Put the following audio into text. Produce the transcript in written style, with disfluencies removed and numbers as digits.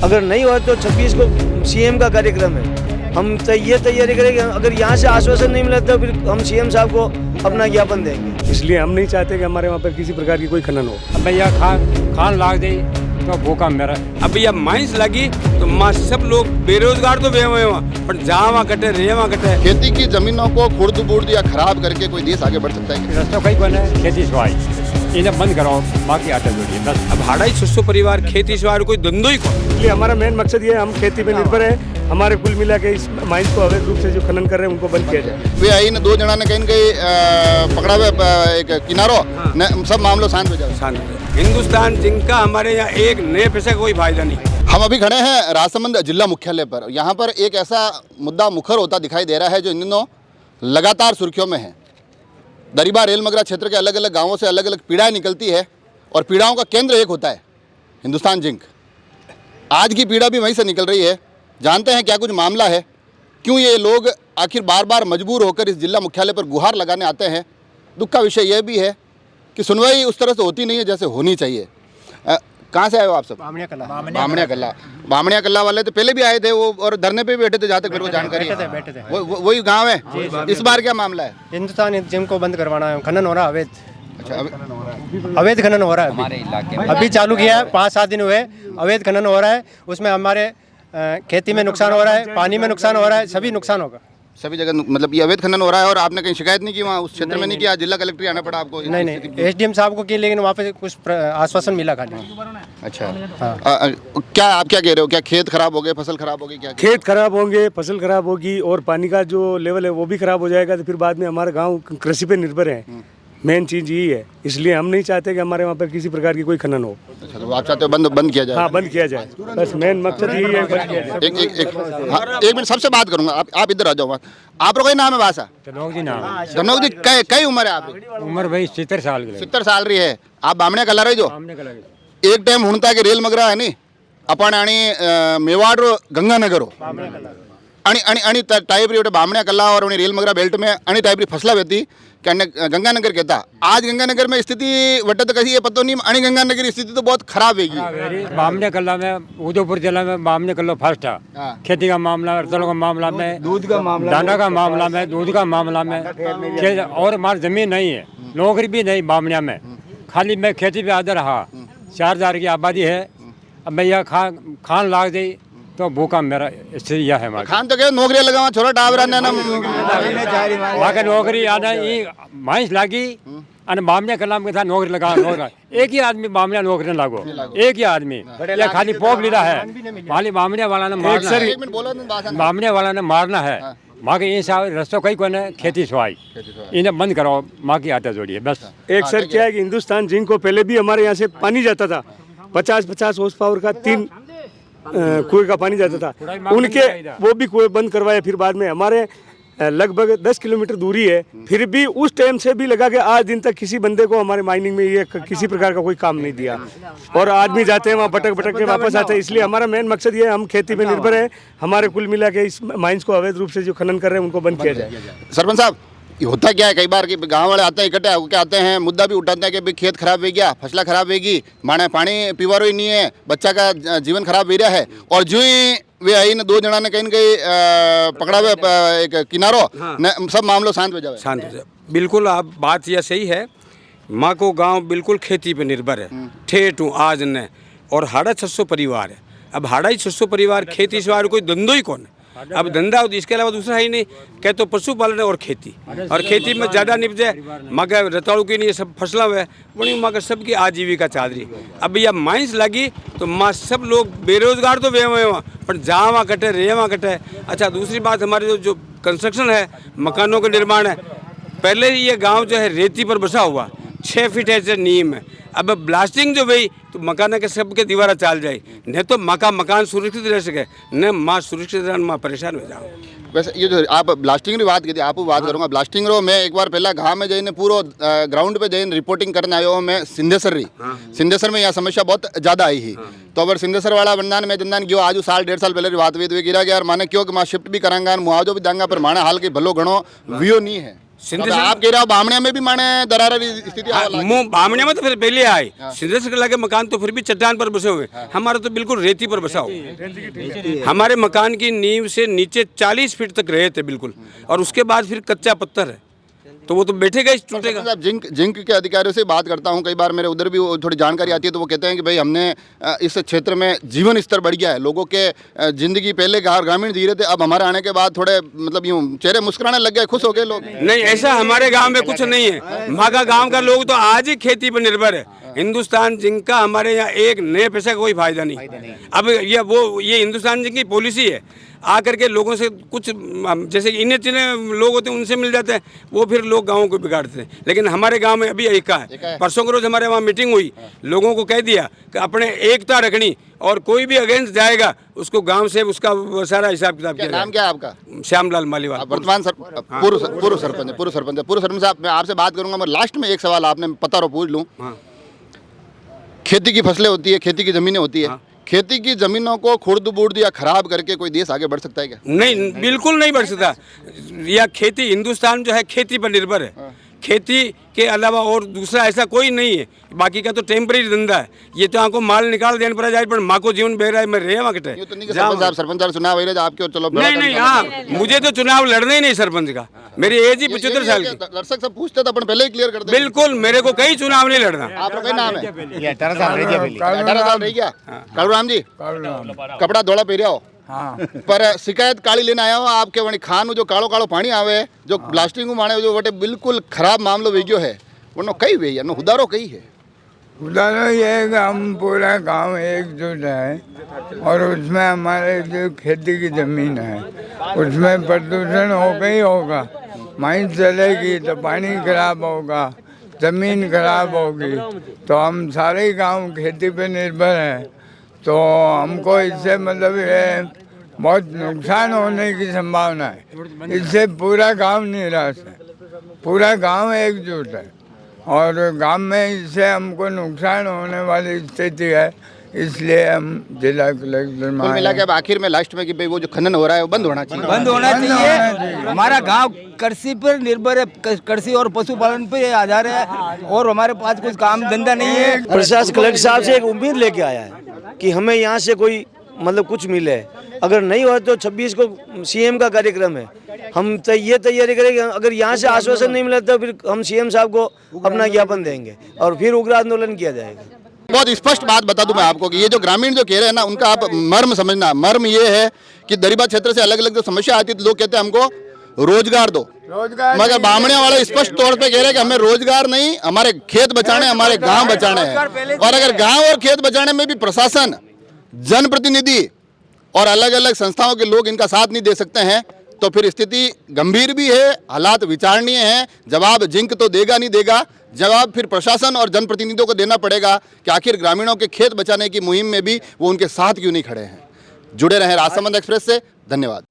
अगर नहीं हुआ तो 26 को सीएम का कार्यक्रम है, हम ये तैयारी करेंगे। अगर यहाँ से आश्वासन नहीं मिला तो फिर हम सीएम साहब को अपना ज्ञापन देंगे। इसलिए हम नहीं चाहते कि हमारे वहाँ पर किसी प्रकार की कोई खनन हो। अब भैया खान लाग दे तो भूखा मेरा। अब भैया माइंस लगी तो माँ सब लोग बेरोजगार तो हुए वहाँ, पर जहाँ वहाँ कटे रहे वहाँ कटे। खेती की जमीनों को खुर्द बुर्द या खराब करके कोई देश आगे बढ़ सकता है? रास्ता कहीं बने खेती सवाई इन्हें बंद कराओ, बाकी आटा जोड़िए बस। अब 250 परिवार खेती सिवाय कोई धंधो ही को। इसलिए हमारा मेन मकसद ये है, हम खेती पे निर्भर है। हमारे कुल मिला के इस माइंस को अवैध रूप से जो खनन कर रहे हैं उनको बंद किया जाए। वे आई ने 2 जना ने कहीं पकड़ा हुआ एक किनारो, सब मामलों शांत हो जाए। हिंदुस्तान जिनका हमारे यहाँ एक नए पैसे का कोई फायदा नहीं। हम अभी खड़े हैं राजसमंद जिला मुख्यालय पर। यहाँ पर एक ऐसा मुद्दा मुखर होता दिखाई दे रहा है जो इन दिनों लगातार सुर्खियों में है। दरिबा रेल मगरा क्षेत्र के अलग अलग गांवों से अलग अलग पीड़ाएं निकलती है और पीड़ाओं का केंद्र एक होता है, हिंदुस्तान जिंक। आज की पीड़ा भी वहीं से निकल रही है। जानते हैं क्या कुछ मामला है, क्यों ये लोग आखिर बार बार मजबूर होकर इस जिला मुख्यालय पर गुहार लगाने आते हैं। दुख का विषय यह भी है कि सुनवाई उस तरह से होती नहीं है जैसे होनी चाहिए। कहाँ से आए हो आप सब? बामणिया कल्ला वाले तो पहले भी आए थे वो, और धरने पे भी बैठे थे जहाँ तक मेरे को जानकारी है। बैठे थे। वही गांव है। इस बार क्या मामला है? हिंदुस्तान जिंक को बंद करवाना है, खनन हो रहा है अवैध। अच्छा, अवैध खनन हो रहा है हमारे इलाके में, अभी चालू किया है, 5-7 दिन हुए। अवैध खनन हो रहा है, उसमें हमारे खेती में नुकसान हो रहा है, पानी में नुकसान हो रहा है, सभी नुकसान होगा। सभी जगह मतलब ये अवैध खनन हो रहा है। और आपने कहीं शिकायत नहीं की वहाँ उस क्षेत्र में? नहीं किया? जिला कलेक्टर आना पड़ा आपको? नहीं, एसडीएम साहब को की, लेकिन वहाँ पे कुछ आश्वासन मिला खाली। अच्छा, क्या आप क्या कह रहे हो? क्या खेत खराब हो गए, फसल खराब हो गई? क्या खेत खराब होंगे, फसल खराब होगी और पानी का जो लेवल है वो भी खराब हो जाएगा। तो फिर बाद में हमारा गाँव कृषि पे निर्भर है। मेन चीज यही है। इसलिए हम नहीं चाहते कि हमारे वहाँ पर किसी प्रकार की कोई खनन हो। अच्छा, तो आप चाहते हो बंद किया जाए? हाँ, बंद किया जाए, बस मेन मकसद यही है, बंद किया जाए। एक मिनट सबसे बात करूंगा। आप इधर आ जाओ। आप लोग नाम है भाषा? जनोग जी नाम। जनोग जी, कई उम्र है आपकी? उम्र भाई 70 साल की। 70 साल रही है। आप बामणे कला रही जो एक टाइम हुणता के रेल मगरा है नी अपन आणि मेवाड़ गंगानगर हो आणि टाइप री बामणे कला और रेल मगरा बेल्ट में आणि टाइप री फसला वेती गंगानगर कहता। आज गंगानगर में स्थिति वटत कैसी है पतो नहीं। आणि गंगानगर की स्थिति तो बहुत खराब है। बामणे कल्ला में उदयपुर जिला में बामणे कल्ला फर्स्ट है। खेती का मामला, रतल का मामला में, दूध का मामला, दाना का मामला में, दूध का मामला में। और हमारी जमीन नहीं है, नौकरी भी नहीं बामणिया में, खाली मैं खेती पे आधा रहा। 4000 की आबादी है। अब भैया खान लाग दे तो भूखा मेरा स्थिति यह है। खान तो क्या नौकरी लगा छोरा टावरा ने वहाँ का नौकरी आना ये माइंस लागी और बामणे कलाम के साथ नौकरी लगा। एक ही आदमी बामणे नौकरी लागो, एक ही आदमी या खाली पोप लीला है। खाली बामणे वाला ने बामणे वाला ने मारना है। माँ के ये रस्तों कहीं कोई खेती सवाई इन्हें बंद कराओ, माँ की आटा जोड़िए बस। एक सर क्या है कि हिंदुस्तान जिंक को पहले भी हमारे यहाँ से पानी जाता था, 50 हॉर्स पावर का 3 कुएं का पानी जाता था। उनके वो भी कुएं बंद करवाए। फिर बाद में हमारे लगभग 10 किलोमीटर दूरी है, फिर भी उस टाइम से भी लगा कि आज दिन तक किसी बंदे को हमारे माइनिंग में ये किसी प्रकार का कोई काम नहीं दिया। और आदमी जाते हैं वहाँ भटक के वापस आते हैं। इसलिए हमारा मेन मकसद ये है, हम खेती पे निर्भर है। हमारे कुल मिला के इस माइंस को अवैध रूप से जो खनन कर रहे हैं उनको बंद किया जाए। सरपंच साहब, ये होता क्या है कई बार कि गांव वाले आते हैं, इकट्ठे होकर आते हैं, मुद्दा भी उठाते हैं कि भाई खेत खराब हो गया, फसला खराब होगी, माने पानी पीवारो ही नहीं है, बच्चा का जीवन खराब हो रहा है। और जो ही वे आई ने 2 जना ने कहीं पकड़ा हुआ एक किनारो, सब मामलों शांत हो जाए। बिल्कुल आप बात यह सही है। माँ को गाँव बिल्कुल खेती पे निर्भर है, ठेठ हूँ आज ने। और 650 परिवार है। अब 650 परिवार खेती सिवाय कोई धंधो ही कौन है। अब धंधा इसके अलावा दूसरा है ही नहीं। क्या तो पशुपालन और खेती में ज़्यादा निपजे। मगर रताड़ू की नहीं सब फसला हुआ है वही मगर सबकी आजीविका चल रही। अब भैया माइंस लगी तो माँ सब लोग बेरोजगार तो हुए वहाँ, पर जहाँ वहाँ कटे रहे वहाँ कटे। अच्छा, दूसरी बात हमारे जो कंस्ट्रक्शन है, मकानों का निर्माण है, पहले ये गाँव जो है रेती पर बसा हुआ, 6 फीट ऐसे नीम है। अब ब्लास्टिंग जो हुई तो मकान के सबके दीवारा चाल जाए, नहीं तो मकान सुरक्षित रह सके, न माँ सुरक्षित रह माँ परेशान हो जाओ। वैसे ये जो आप ब्लास्टिंग की बात की थी, आप बात करूँगा ब्लास्टिंग रो। मैं एक बार पहला गाँव में जाइए पूरा ग्राउंड पे जाइए रिपोर्टिंग करने आयो हूँ मैं सिंधेसर रही। सिंधेसर में यह समस्या बहुत ज़्यादा आई ही। तो अगर सिंधेसर वाला बंदान में जंदान गयो आज 1.5 साल पहले बात हुई तो गिरा गया यार माने क्यों कि माँ शिफ्ट भी करांगा, मुआवजो भी देंगा, पर माना हाल के भलो घणो वियो नहीं है। सिंध आप कह रहे हो बामणिया में भी माने दरार स्थिति बामणे में तो फिर पहले आए सिंध से लगे मकान तो फिर भी चट्टान पर बसे हुए, हमारा तो बिल्कुल रेती पर बसा हुआ। हमारे मकान की नींव से नीचे 40 फीट तक रहे थे बिल्कुल, और उसके बाद फिर कच्चा पत्थर है, तो वो तो बैठेगा ही, टूटेगा। साहब जिंक के अधिकारियों से बात करता हूँ, कई बार मेरे उधर भी थोड़ी जानकारी आती है, तो वो कहते हैं कि भाई हमने इस क्षेत्र में जीवन स्तर बढ़ गया है, लोगों के जिंदगी पहले ग्रामीण जी रहे थे, अब हमारे आने के बाद थोड़े मतलब यूँ चेहरे मुस्कुराने लग गए, खुश हो गए लोग। नहीं, ऐसा हमारे गांव में कुछ नहीं है। मागा गांव का लोग तो आज ही खेती पर निर्भर है। हिंदुस्तान जिंक का हमारे यहाँ एक नए पैसे का कोई फायदा नहीं। अब ये हिंदुस्तान जिंक की पॉलिसी है, आकर के लोगों से कुछ जैसे इन्हें चिन्ह लोग होते हैं उनसे मिल जाते हैं, वो फिर लोग गाँव को बिगाड़ते हैं। लेकिन हमारे गांव में अभी एकता है। परसों के रोज हमारे वहाँ मीटिंग हुई, लोगों को कह दिया कि अपने एकता रखनी, और कोई भी अगेंस्ट जाएगा उसको गांव से उसका सारा हिसाब किताब किया। नाम क्या है आपका? श्यामलाल मालीवाल। वर्तमान पूर्व सरपंच साहब, मैं आपसे बात करूंगा, मैं लास्ट में एक सवाल आपने पता रो पूछ लूँ। खेती की फसलें होती है, खेती की जमीनें होती है, खेती की जमीनों को खुर्द बुर्द या खराब करके कोई देश आगे बढ़ सकता है क्या? नहीं, बिल्कुल नहीं बढ़ सकता। यह खेती, हिंदुस्तान जो है खेती पर निर्भर है, खेती के अलावा और दूसरा ऐसा कोई नहीं है। बाकी का तो टेम्परेरी धंधा है, ये तो आपको माल निकाल देने पर जाए, पर माँ को जीवन बह रहा है, मैं रहे वक्त है। सरपंच चुनाव आपके और चलो नहीं, हाँ, मुझे तो चुनाव लड़ना ही नहीं सरपंच का, मेरी एज ही 75 साल की। दर्शक सब पूछते तो अपन पहले ही क्लियर कर दे। बिल्कुल, मेरे को कहीं चुनाव नहीं लड़ना। आपका क्या नाम है? 18 साल रह गया। कालूराम जी, कपड़ा धोला पहरिया हो, पर शिकायत काली लेने आया हो आपके वणी खान जो कालो कालो पानी आवे, जो प्लास्टिक माने जो वटे बिल्कुल खराब मामलो वेग्यो है, वनो कई वे या हुदारो कई है। उदाहरण ये है कि हम पूरा गांव एकजुट है, और उसमें हमारे जो खेती की ज़मीन है उसमें प्रदूषण होगा ही होगा। माइन चलेगी तो पानी खराब होगा, ज़मीन खराब होगी, तो हम सारे गांव खेती पे निर्भर हैं, तो हमको इससे मतलब ये बहुत नुकसान होने की संभावना है। इससे पूरा गांव निराश है, पूरा गांव एकजुट है, और गांव में इससे हमको नुकसान होने वाली स्थिति है, इसलिए हम जिला कलेक्टर में मिला के अब आखिर में लास्ट में कि भाई वो जो खनन हो रहा है वो बंद होना चाहिए। बंद होना चाहिए। हमारा गांव कृषि पर निर्भर है, कृषि और पशुपालन पे आधार है, और हमारे पास कुछ काम धंधा नहीं है। प्रशासन कलेक्टर साहब से एक उम्मीद लेके आया है कि हमें यहाँ से कोई मतलब कुछ मिले, अगर नहीं हो तो 26 को सीएम का कार्यक्रम है, हम ये तैयारी करेंगे। अगर यहाँ से आश्वासन नहीं मिला तो फिर हम सीएम साहब को अपना ज्ञापन देंगे और फिर उग्र आंदोलन किया जाएगा। बहुत स्पष्ट बात बता दूं मैं आपको कि ये जो ग्रामीण जो कह रहे हैं ना, उनका आप मर्म समझना। मर्म ये है कि दरिबा क्षेत्र से अलग अलग जो समस्या आती है, लोग कहते हैं हमको रोजगार दो, मगर बामणिया वाले स्पष्ट तौर पे कह रहे हैं कि हमें रोजगार नहीं, हमारे खेत बचाने, हमारे गांव बचाने हैं। और अगर गांव और खेत बचाने में भी प्रशासन, जनप्रतिनिधि और अलग अलग संस्थाओं के लोग इनका साथ नहीं दे सकते हैं, तो फिर स्थिति गंभीर भी है, हालात विचारणीय हैं। जवाब जिंक तो देगा नहीं देगा, जवाब फिर प्रशासन और जनप्रतिनिधियों को देना पड़ेगा कि आखिर ग्रामीणों के खेत बचाने की मुहिम में भी वो उनके साथ क्यों नहीं खड़े हैं। जुड़े रहें राजसमंद एक्सप्रेस से, धन्यवाद।